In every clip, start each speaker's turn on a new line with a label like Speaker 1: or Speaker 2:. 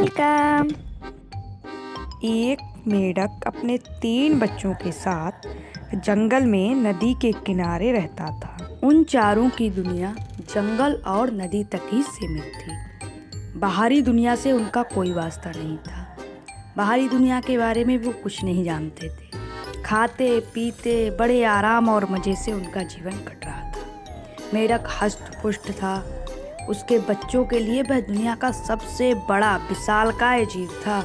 Speaker 1: Welcome.
Speaker 2: एक मेढक अपने 3 बच्चों के साथ जंगल में नदी के किनारे रहता था।
Speaker 3: उन चारों की दुनिया जंगल और नदी तक ही सीमित थी। बाहरी दुनिया से उनका कोई वास्ता नहीं था। बाहरी दुनिया के बारे में वो कुछ नहीं जानते थे। खाते पीते बड़े आराम और मज़े से उनका जीवन कट रहा था। मेढक हष्ट पुष्ट था। उसके बच्चों के लिए वह दुनिया का सबसे बड़ा विशालकाय जीव था।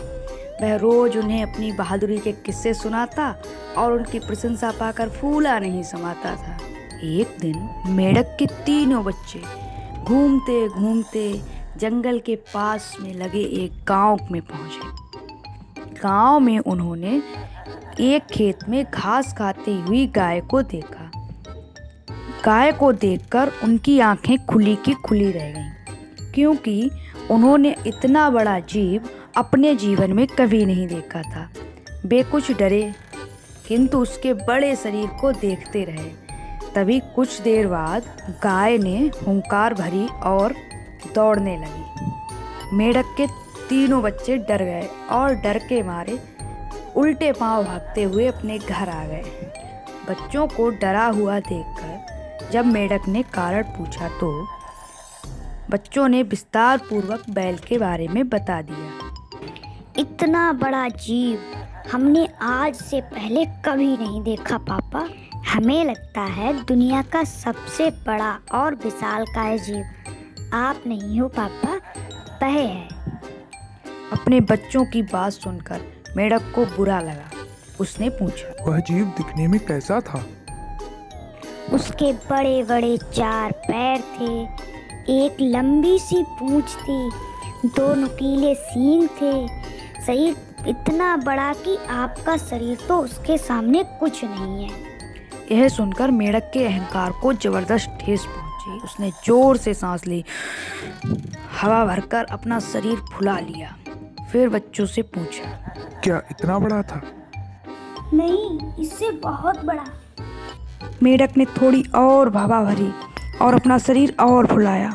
Speaker 3: वह रोज़ उन्हें अपनी बहादुरी के किस्से सुनाता और उनकी प्रशंसा पाकर फूला नहीं समाता था। एक दिन मेढक के तीनों बच्चे घूमते घूमते जंगल के पास में लगे एक गांव में पहुंचे। गांव में उन्होंने एक खेत में घास खाती हुई गाय को देखा। गाय को देखकर उनकी आंखें खुली की खुली रह गईं, क्योंकि उन्होंने इतना बड़ा जीव अपने जीवन में कभी नहीं देखा था। वे कुछ डरे, किंतु उसके बड़े शरीर को देखते रहे। तभी कुछ देर बाद गाय ने हुंकार भरी और दौड़ने लगी। मेढक के तीनों बच्चे डर गए और डर के मारे उल्टे पांव भागते हुए अपने घर आ गए। बच्चों को डरा हुआ देखकर जब मेढक ने कारण पूछा तो बच्चों ने विस्तार पूर्वक बैल के बारे में बता दिया।
Speaker 1: इतना बड़ा जीव हमने आज से पहले कभी नहीं देखा पापा। हमें लगता है दुनिया का सबसे बड़ा और विशालकाय जीव आप नहीं हो पापा, वह है।
Speaker 2: अपने बच्चों की बात सुनकर मेढक को बुरा लगा। उसने पूछा,
Speaker 4: वह जीव दिखने में कैसा था?
Speaker 1: उसके बड़े बड़े 4 पैर थे, एक लंबी सी पूंछ थी, 2 नुकीले सींग थे। शरीर इतना बड़ा कि आपका शरीर तो उसके सामने कुछ नहीं है।
Speaker 2: यह सुनकर मेढक के अहंकार को जबरदस्त ठेस पहुंची। उसने जोर से सांस ली, हवा भरकर अपना शरीर फुला लिया। फिर बच्चों से पूछा,
Speaker 4: क्या इतना बड़ा था?
Speaker 1: नहीं, इससे बहुत बड़ा।
Speaker 2: मेढक ने थोड़ी और हवा भरी और अपना शरीर और फुलाया।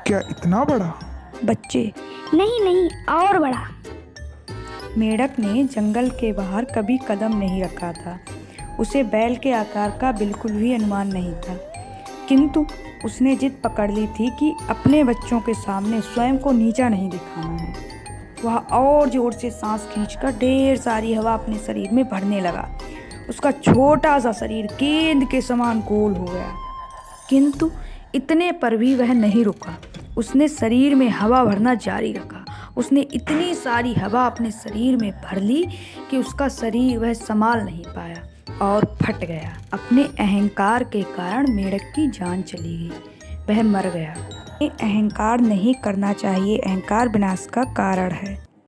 Speaker 4: क्या इतना बड़ा?
Speaker 1: बच्चे, नहीं नहीं, और बड़ा।
Speaker 2: मेढक ने जंगल के बाहर कभी कदम नहीं रखा था। उसे बैल के आकार का बिल्कुल भी अनुमान नहीं था, किंतु उसने जिद पकड़ ली थी कि अपने बच्चों के सामने स्वयं को नीचा नहीं दिखाना है। वह और जोर से सांस खींचकर ढेर सारी हवा अपने शरीर में भरने लगा। उसका छोटा सा शरीर गेंद के समान गोल हो गया, किंतु इतने पर भी वह नहीं रुका। उसने शरीर में हवा भरना जारी रखा। उसने इतनी सारी हवा अपने शरीर में भर ली कि उसका शरीर वह संभाल नहीं पाया और फट गया। अपने अहंकार के कारण मेढक की जान चली गई। वह मर गया। अहंकार नहीं करना चाहिए, अहंकार विनाश का कारण है।